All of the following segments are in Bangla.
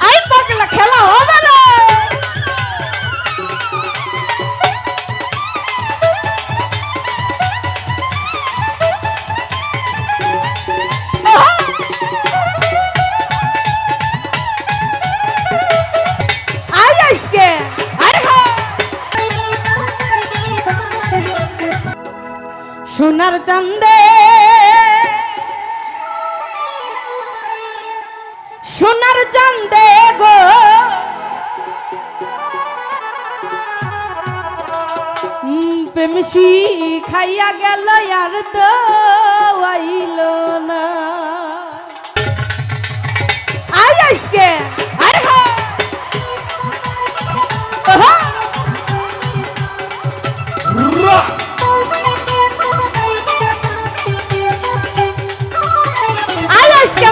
আই পাগলা খেলা হবে না। সোনার চাঁদে সোনার চাঁদে গো প্রেমসি খাইয়া গেল আর তো আইল না। আই আজকে আরে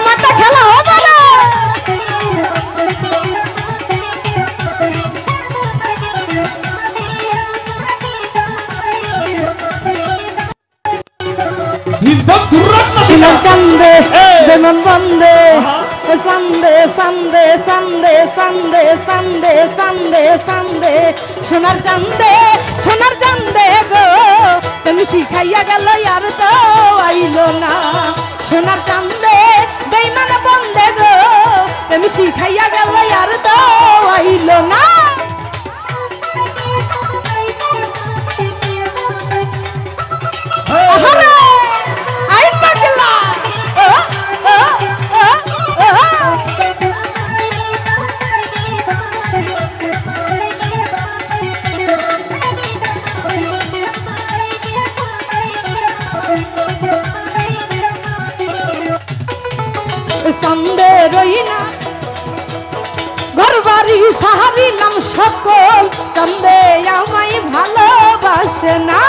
মাথা খেলা হবে না। চান্দে বেমন বন্দে সান্দে সান্দে সান্দে সান্দে সান্দে সান্দে সান্দে সোনার চান্দে গো তুমি শিখাইয়া গেল আর তো আইল না। সোনার চান্দে বেইমান বন্দে গো তুমি শিখাইয়া গেল আর তো আইল না। আই পাগলা সান্দে রইনা ঘর বাড়ি সাহারিলাম সকল চান্দে আমায় ভালোবাসে না।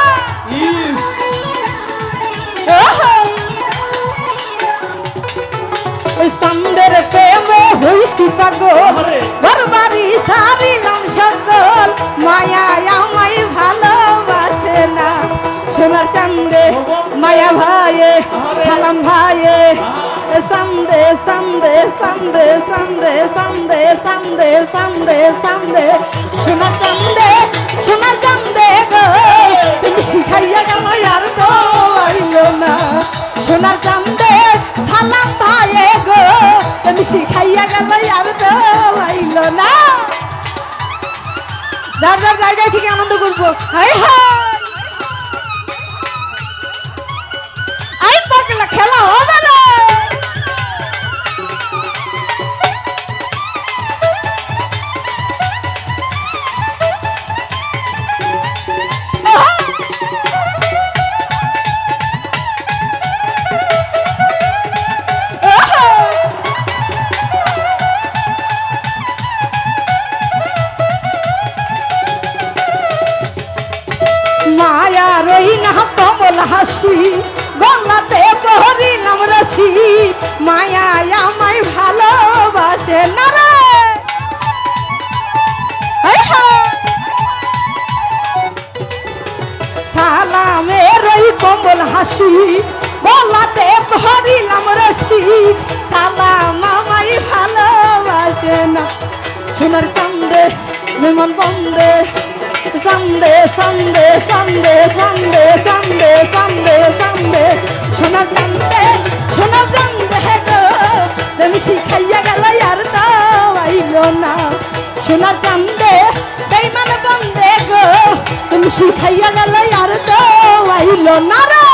সান্দের প্রেমে হইছি পাগল ঘর বাড়ি সারিলাম সকল মায়া আমায় ভালোবাসে না। সোনার চান্দে মায়া ভাইয়ে সালাম ভাইয়ে সান্দে সান্দে সান্দে সান্দে সান্দে সান্দে সান্দে সান্দে সোনার চান্দে গো তুমি শিখাইয়া গেল আর তো আইল না। সোনার চান্দে সালাম ভাইয়ে গো তুমি শিখাইয়া গেল আর তো আইল না। যার যার জায়গায় থেকে আনন্দ করবো। হাই হাই আই পাগলা খেলা হবে না। মায়া রই না কমল হাসি গলাতে বহরি নাম রসি মায়া আমায় ভালোবাসে না রে। সালামে রই কমল হাসি গলাতে বহরি নাম রসি সালাম আমায় ভালোবাসে না। সোনার চান্দে বিমান বন্দে সান্দে সান্দে সান্দে সান্দে সান্দে সান্দে সান্দে সোনার চান্দে গো তুমি শিখাইয়া গেল আর তো আইল না। সোনার চান্দে বেইমান বন্দে গো তুমি শিখাইয়া গেল আর তো আইল না রে।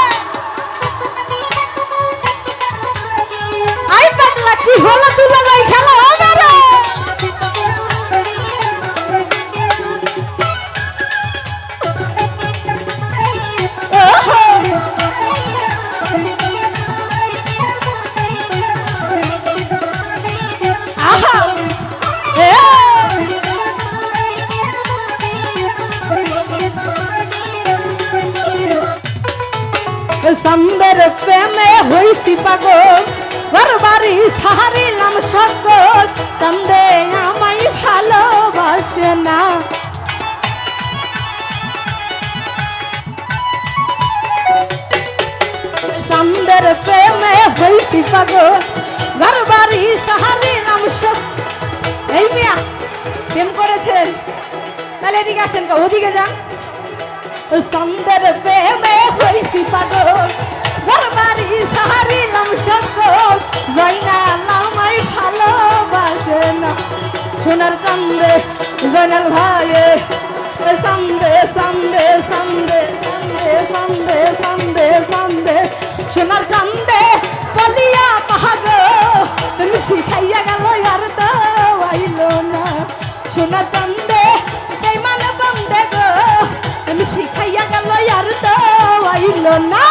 আই পাগলা কি হলো তুলে যাই খেলা হবে রে। সান্দের প্রেমে হইছি পাগল ঘর বাড়ি সাহারিলাম সকল চান্দে আমায় ভালোবাসে না। সান্দের প্রেমে পাগল ঘর বাড়ি সাহারিলাম সব। এই মিয়া প্রেম করেছেন তাহলে এদিকে আসেন, ওদিকে যান। সন্দের প্রেমে হইছি পাগল ঘর বাড়ি সাহারিলাম সকল, জয়নাল আমায় ভালোবাসে না। সোনার চান্দে জয়নাল ভাইয়ে সান্দে সান্দে সান্দে সান্দে সান্দে সান্দে সান্দে সোনার চান্দে বলিয়া পাহাগ তুমি শিখাইয়া গেল আর তো আইল না। সোনার চান্দে এই মানে বন্দে গো তুমি শিখাইয়া গেল আর তো আইল না।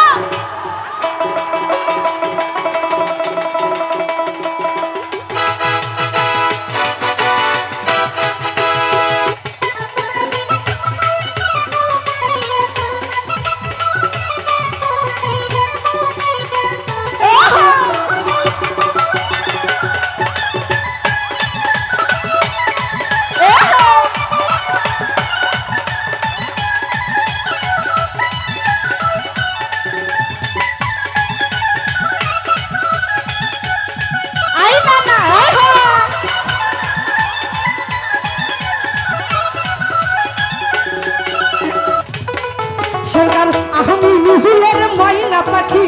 সরকার আমি মুহুলের ময়না পাখি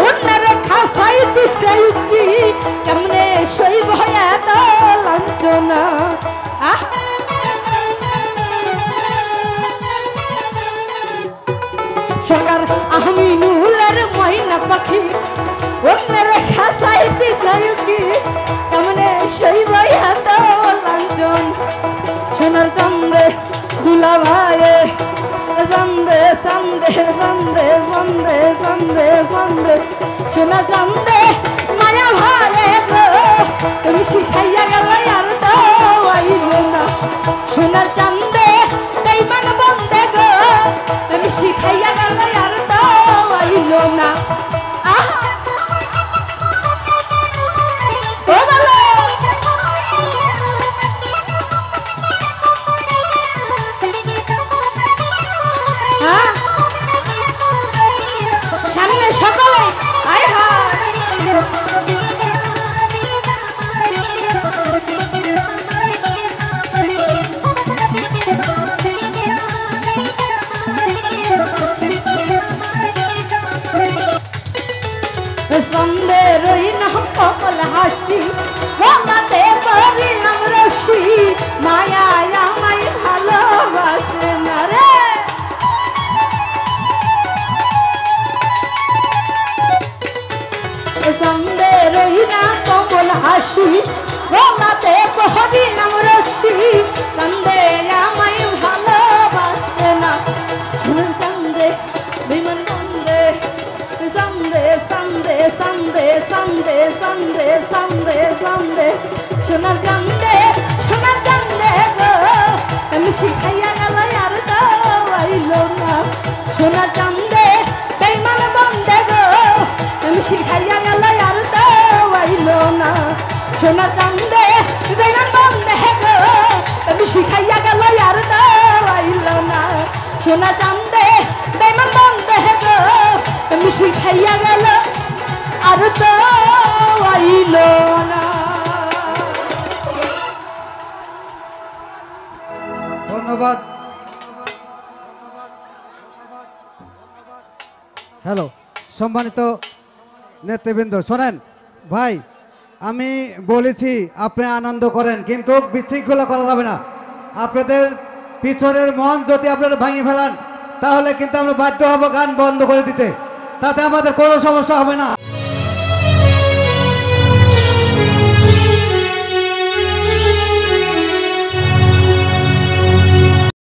অন্যের খাসাই দিছে কি কেমনে সইব এত লাঞ্ছনা। সরকার আমি মুহুলের ময়না পাখি অন্যের খাসাই দিছে কি কেমনে সইব এত লাঞ্ছন। সোনার চন্দ্রে দুলা ভাইয়ে সন্দে সন্দে সন্দে সন্দে সন্দে সন্দে সোনা চন্দে মায়া ভালে গো তুমি শিখাইয়া গেল আর তো আইল না। সোনা চন্দে তাই মান বন্দে গো তুমি শিখাইয়া গেল আর তো আইল না। সামনে সকলে আয় সন্দে রই না কপাল হাসি গলাতে পরিলাম রশি মায়া আমায় ভালোবাসে না রে। সন্দে রই না কমল হাসি গলাতে পরিলাম রশি সন্দে আমায় ভালোবাসে না। সোনার চান্দে বিমান বন্দে সন্দে সন্দে সন্দে সন্দে সন্দে সন্দে সন্দে সোনার চান্দে গো আমি শিখাইয়া গেল আর তো আইল না। সোনার চান্দে বেইমান বন্দে গো আমি শিখাইয়া গেল আর তো আইল না। সোনার চান্দে বেইমান বন্দে গো আমি শিখাইয়া গেল আর তো আইল না। সোনার চান্দে বেইমান বন্দে গো তুমি শিখাইয়া গেল আর তো আইল না। ধন্যবাদ। হ্যালো সম্মানিত নেতৃবৃন্দ, শোনেন ভাই, আমি বলেছি আপনি আনন্দ করেন কিন্তু বিশৃঙ্খলা করা যাবে না। আপনাদের পিছনের মন যদি আপনারা ভাঙি ফেলান তাহলে কিন্তু আমরা বাধ্য হব গান বন্ধ করে দিতে, তাতে আমাদের কোনো সমস্যা হবে না।